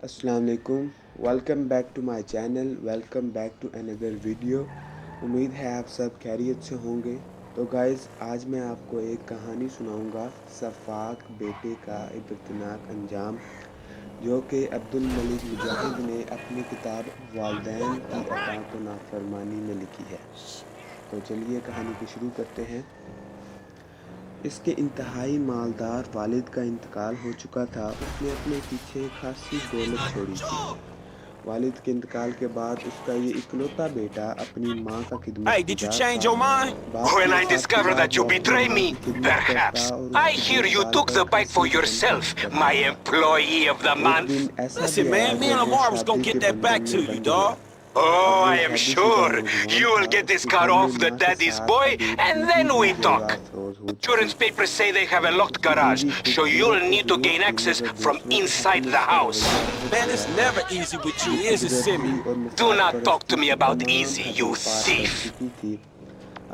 अस्सलाम वालेकुम। Welcome back to my channel. Welcome back to another video. उम्मीद है आप सब खैरियत से होंगे। तो गाइज़, आज मैं आपको एक कहानी सुनाऊंगा, सफ़ाक बेटे का इब्तनाक अंजाम, जो कि अब्दुल मलिक मुजाहिद ने अपनी किताब वालदैन की अताअत व नाफरमानी में लिखी है। तो चलिए कहानी को शुरू करते हैं। इसके इंतहाई मालदार वालिद का इंतकाल हो चुका था। उसने अपने पीछे खासी दौलत छोड़ी थी। वालिद के इंतकाल के बाद उसका ये इकलौता बेटा अपनी माँ का Hey, did you खिदमतगुजार change था। your mind? बाप के When I वफ़ात के discover बाद that you वो अपनी betray माँ me, की खिदमत करता perhaps. और I उसकी hear you देखभाल took पर the bike for खासी yourself, रहमत my करता था। employee of the एक month. दिन ऐसा भी Listen, आया man, me and जब वो Lamar was gonna शादी get के that बंधन back to में you, बंध गया। dog. Oh, अब वो I am शादीशुदा sure नौजवान you था। will get this उसकी car फर्मी off the माँ के daddy's साथ boy, अब एक and बीवी then भी we talk. जेरोअफ़रोज़ हो चुकी Insurance थी। papers say they have a locked उसकी garage, बीवी so you'll खूबसूरत तो need to ज़रूर gain थी, access मगर from दूसरों के हक़ inside में the उसका house. रवैया बहुत Man, बुरा it's था। never easy with you, ये is it, खुदगर्ज़ी Simi? और Do मफाद not talk परस्ती to me की about तमाम easy, you हदें पार कर thief. चुकी थी।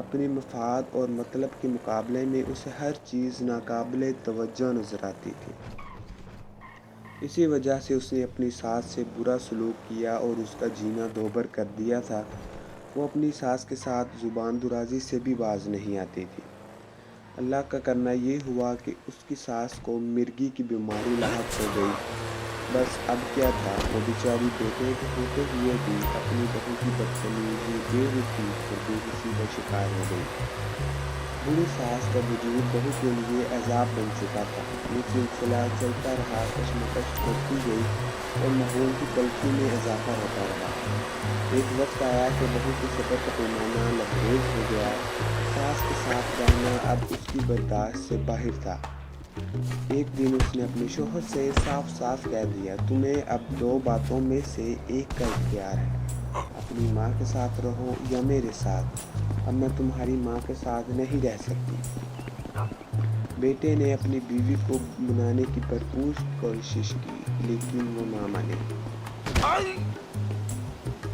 अपने मफाद और मतलब के मुकाबले में उसे हर चीज़ नाकाबिले तवज्जो नज़र आती थी। इसी वजह से उसने अपनी सास से बुरा सलूक किया और उसका जीना दोभर कर दिया था। वो अपनी सास के साथ ज़ुबान दराज़ी से भी बाज नहीं आती थी। अल्लाह का करना ये हुआ कि उसकी सास को मिर्गी की बीमारी लाहक हो गई। बस अब क्या था, वो बेचारी बेटे के होते हुए भी अपनी बहू की बदतमीज़ी, बेरुखी और बेहिसी का शिकार हो गई। बूढ़ी सास का वजूद बहू के लिए अज़ाब बन चुका था। ये सिलसिला चलता रहा, कशमकश बढ़ती गई और माहौल की तल्ख़ी में इजाफ़ा होता रहा। एक वक्त आया कि बहू के सब्र का पैमाना लबरेज हो गया। सास के साथ रहना अब उसकी बर्दाश्त से बाहर था। एक दिन उसने अपने शौहर से साफ-साफ कह दिया, तुम्हें अब दो बातों में से एक का इख्तियार है। अपनी माँ के साथ रहो या मेरे साथ। अब मैं तुम्हारी माँ के साथ नहीं रह सकती। बेटे ने अपनी बीवी को मनाने की भरपूर कोशिश की, लेकिन वो ना मानी।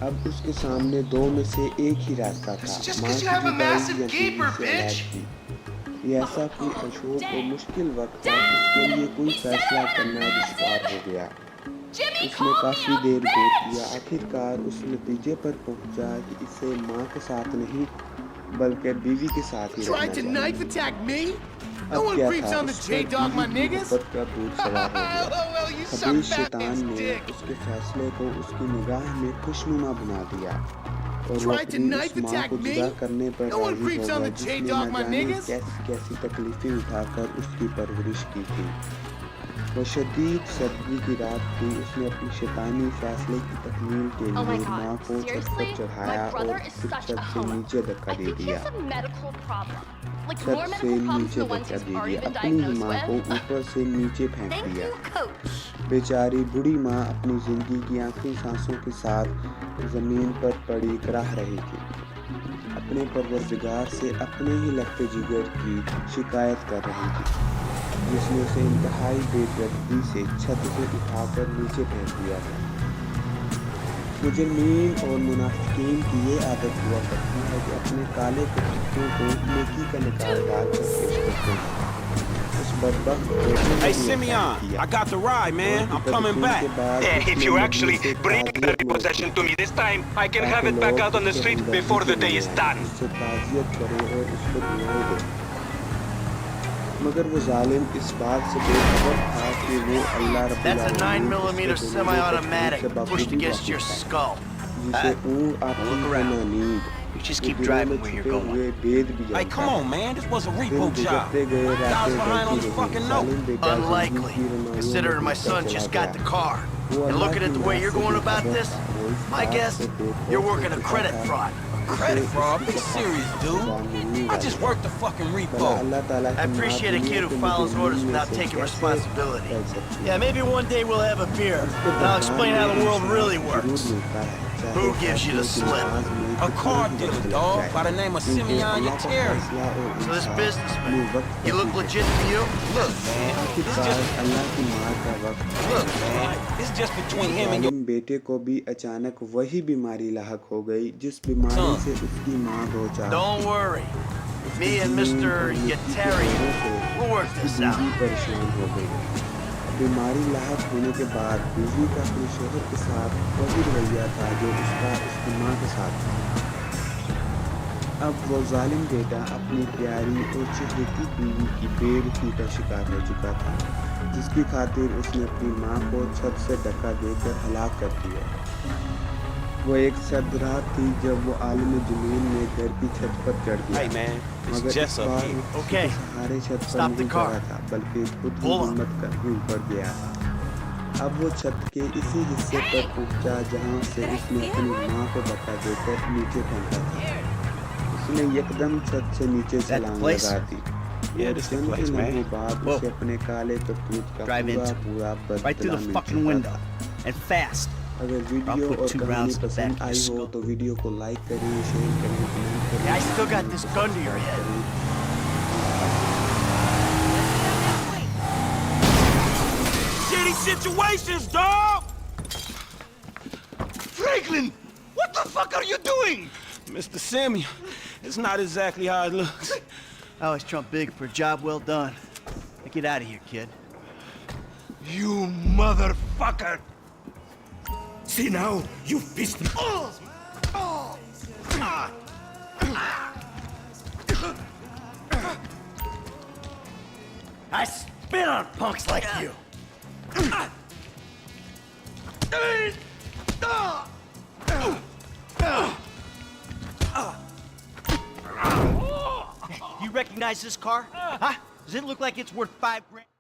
अब उसके सामने दो में से एक ही रास्ता था, माँ की जुदाई या बीवी से अलहदगी। ये ऐसा पुरअशोक और मुश्किल वक्त था, उसके लिए कोई फैसला करना दुश्वार हो गया। उसने काफ़ी देर गौर किया। आखिरकार उस नतीजे पर पहुंचा कि इसे माँ के साथ नहीं बल्कि बीवी के साथ ही रहना चाहिए। अब क्या था, उस पर बीवी की मोहब्बत का भूत सवार हो गया। खबीज शैतान ने उसके फैसले को उसकी निगाह में खुशनुमा बना दिया और वो अपनी उस माँ को जुदा करने पर राज़ी हो गया जिसने न जाने कैसी कैसी तकलीफ़ें उठाकर उसकी परवरिश की थी। वो शदीद सर्दी की रात थी। उसने अपनी शैतानी फैसले की तकमील के Oh my लिए god, माँ को छत पर seriously? My चढ़ाया brother और is फिर such छत a से homo. नीचे धक्का I दे think he दिया। has a medical problem. Like छत more से medical problems नीचे than the ones धक्का he's दे already दिया। been अपनी ही diagnosed माँ को with. ऊपर से नीचे फेंक Thank दिया। you, coach. बेचारी बूढ़ी माँ अपनी ज़िंदगी की आखिरी सांसों के साथ ज़मीन पर पड़ी कराह रही थी। अपने परवरदिगार से अपने ही लफ्ते जिगर की शिकायत कर रही थी, जिसने उसे इंतहाई बेदर्दी से छत से उठाकर नीचे फेंक दिया था। मुजरिमीन और मुनाफिकीन की ये आदत हुआ करती है कि अपने काले करतूतों को नेकी का निकाल डालकर पेश करते हैं। उस बदबख्त बेटे ने Hey, भी ऐसा ही Simeon, किया। I got the ride, माँ man. की I'm coming तदफीन back. के बाद If उसने you मजलिस actually से bring the ताज़ियत repossession मुनक्किद to me की this time, I can have ताकि it back लोग out on the उससे street हमदर्दी before के the day लिए is आएं, done. उससे ताज़ियत करें और उसको दुआएं दें। मगर वो जालिम इस बात से बेखबर था कि वो अल्लाह रब्बुल That's a आलमीन 9mm उसके दलीलों को खूब से semi-automatic pushed बखूबी against your वाकिफ था, skull. जिसे ऊँग आती Look है around. ना नींद। You just वो keep दिलों में driving where you're छुपे going. हुए भेद भी Hey, जानता come है। on, man. This was a दिन repo job. गुजरते गए, Guys रातें behind बढ़ती on this रहीं। fucking note. जालिम बेटा ज़िंदगी Unlikely, की रमाइयों में considering my डूबता son चला just गया। got the car. वो And अल्लाह looking की at the way मराद you're से going about बेखबर this, था। वो इस my बात guess, से you're बेखौफ हो working a चुका credit था fraud. कि Credit उसे fraud? उसकी Be बका serious, ज़बान मिलने dude. I वाली just है। worked the fucking भला repo. अल्लाह ताला I की मार appreciate a दुनिया kid who के follows मुजरिमीन orders में without से taking कैसे responsibility. टल सकती Yeah, है। maybe one day we'll have a beer, उसके and I'll दरबार explain how में the world really इंसाफ ज़रूर works. मिलता है, चाहे Who gives you फैसले the की slip? नमाज में A कितना car ही dealer, वक्त लग dog, जाए, by the name of क्योंकि Simeon अल्लाह का Yeteri. फैसला और So this इंसाफ businessman, अपने वक्त he पर look ही legit होता to है। you? Look, man. It's आखिरकार just, अल्लाह की मार का वक्त आ look, गया। man. It's just between him and your जालिम बेटे को भी अचानक वही बीमारी लाहक हो गई जिस बीमारी son. से उसकी माँ दो चार Don't थी। worry. उसकी Me and ज़मीन Mr. और मिट्टी के Yeteri, दौरों से we'll work उसकी this बीवी out. परेशान हो गई। बीमारी लाहक होने के बाद बीवी का अपने शोहर के साथ वही रवैया था जो उसका उसकी माँ के साथ था। अब वो जालिम बेटा अपनी प्यारी और चहेती बीवी की बेरुखी का शिकार हो चुका था, जिसकी खातिर उसने अपनी माँ को छत से धक्का देकर हलाक कर दिया। वो एक सर्द रात थी जब वो आलिम जमीन में घर की छत पर चढ़ गया। Hey man, it's मगर Jess इस up बार here. वो किसी Okay. के सहारे छत पर Stop the नहीं car. चढ़ा था, बल्कि खुद ही Pull up. हिम्मत करके ऊपर गया था। अब वो छत के इसी हिस्से पर पहुंचा जहां से उसने अपनी माँ को धक्का देकर नीचे फेंका था। उसने एकदम छत से नीचे That the छलांग place? लगा दी। Yeah, और this the Chand place, he man. लम्हों बाद Whoa. उसे अपने काले करतूत का Drive पूरा into it. पूरा Right through बदला the मिल fucking चुका window. था। And fast. अगर I'll वीडियो put और 2 कहानी rounds in the पसंद back of आई your हो skull. तो वीडियो को लाइक करें, शेयर करें, कमेंट करें। Yeah, I still got this gun to your head. Shitty situations, dog! Franklin! What the fuck are you doing? Mr. Samuel, it's not exactly how it looks. I always trump big for a job well done. Now get out of here, kid. You motherfucker! See now, you've pissed me. I spit on punks like you. You recognize this car? Huh? Does it look like it's worth $5 grand?